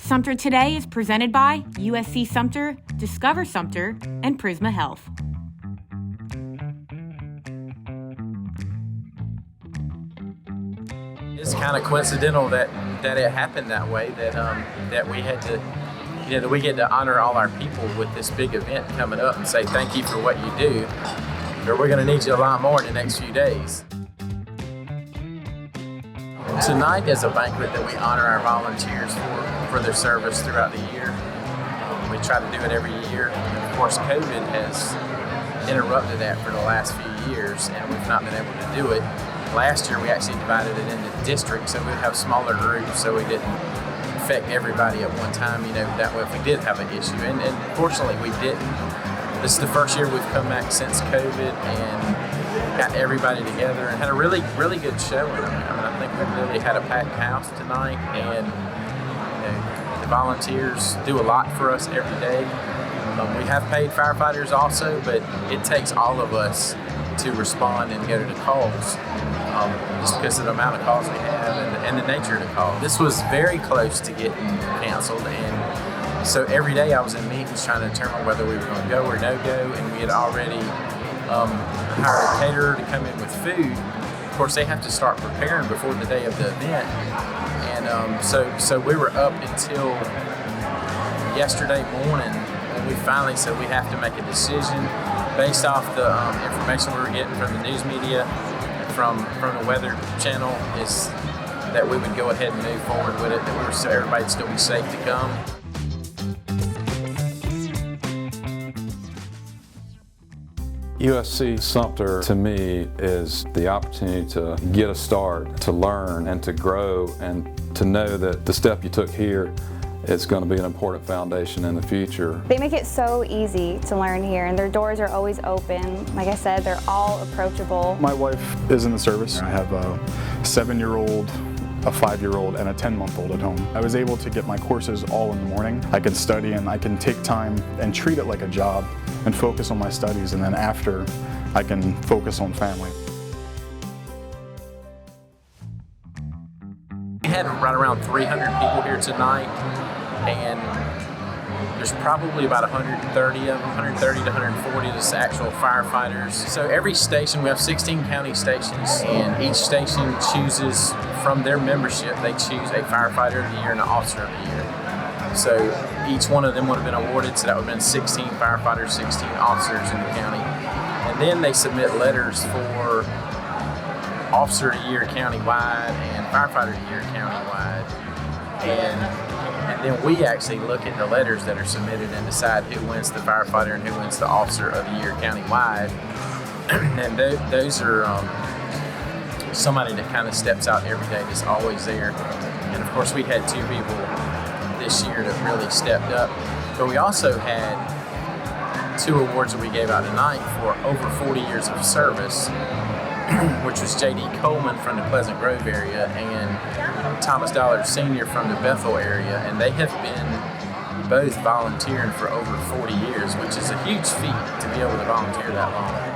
Sumter Today is presented by USC Sumter, Discover Sumter, and Prisma Health. It's kind of coincidental that it happened that way, that we had to, that we get to honor all our people with this big event coming up and say thank you for what you do, or we're going to need you a lot more in the next few days. Tonight is a banquet that we honor our volunteers for their service throughout the year. We try to do it every year. And of course, COVID has interrupted that for the last few years, and we've not been able to do it. Last year, we actually divided it into districts, so we'd have smaller groups, so we didn't affect everybody at one time, that way if we did have an issue. And fortunately, we didn't. This is the first year we've come back since COVID and got everybody together and had a really, really good showing. I think we really had a packed house tonight, and the volunteers do a lot for us every day. We have paid firefighters also, but it takes all of us to respond and go to the calls, just because of the amount of calls we have and the nature of the call. This was very close to getting canceled, and so every day I was in meetings trying to determine whether we were going to go or no go, and we had already hired a caterer to come in with food. Of course, they have to start preparing before the day of the event, and so we were up until yesterday morning when we finally said we have to make a decision based off the information we were getting from the news media, from the Weather Channel, is that we would go ahead and move forward with it, that everybody'd still be safe to come. USC Sumter, to me, is the opportunity to get a start, to learn and to grow, and to know that the step you took here is going to be an important foundation in the future. They make it so easy to learn here, and their doors are always open. Like I said, they're all approachable. My wife is in the service. I have a 7-year-old, a 5-year-old, and a 10-month-old at home. I was able to get my courses all in the morning. I can study and I can take time and treat it like a job and focus on my studies, and then after I can focus on family. We had right around 300 people here tonight, and there's probably about 130 of them, 130 to 140 is actual firefighters. So every station, we have 16 county stations, and each station chooses from their membership, they choose a firefighter of the year and an officer of the year. So each one of them would have been awarded, so that would have been 16 firefighters, 16 officers in the county. And then they submit letters for Officer of the Year countywide and Firefighter of the Year countywide. And then we actually look at the letters that are submitted and decide who wins the firefighter and who wins the Officer of the Year countywide. And those are somebody that kind of steps out every day, that's always there. And of course, we had 2 people this year that really stepped up. But we also had 2 awards that we gave out tonight for over 40 years of service, which was J.D. Coleman from the Pleasant Grove area and Thomas Dollard Sr. from the Bethel area, and they have been both volunteering for over 40 years, which is a huge feat to be able to volunteer that long.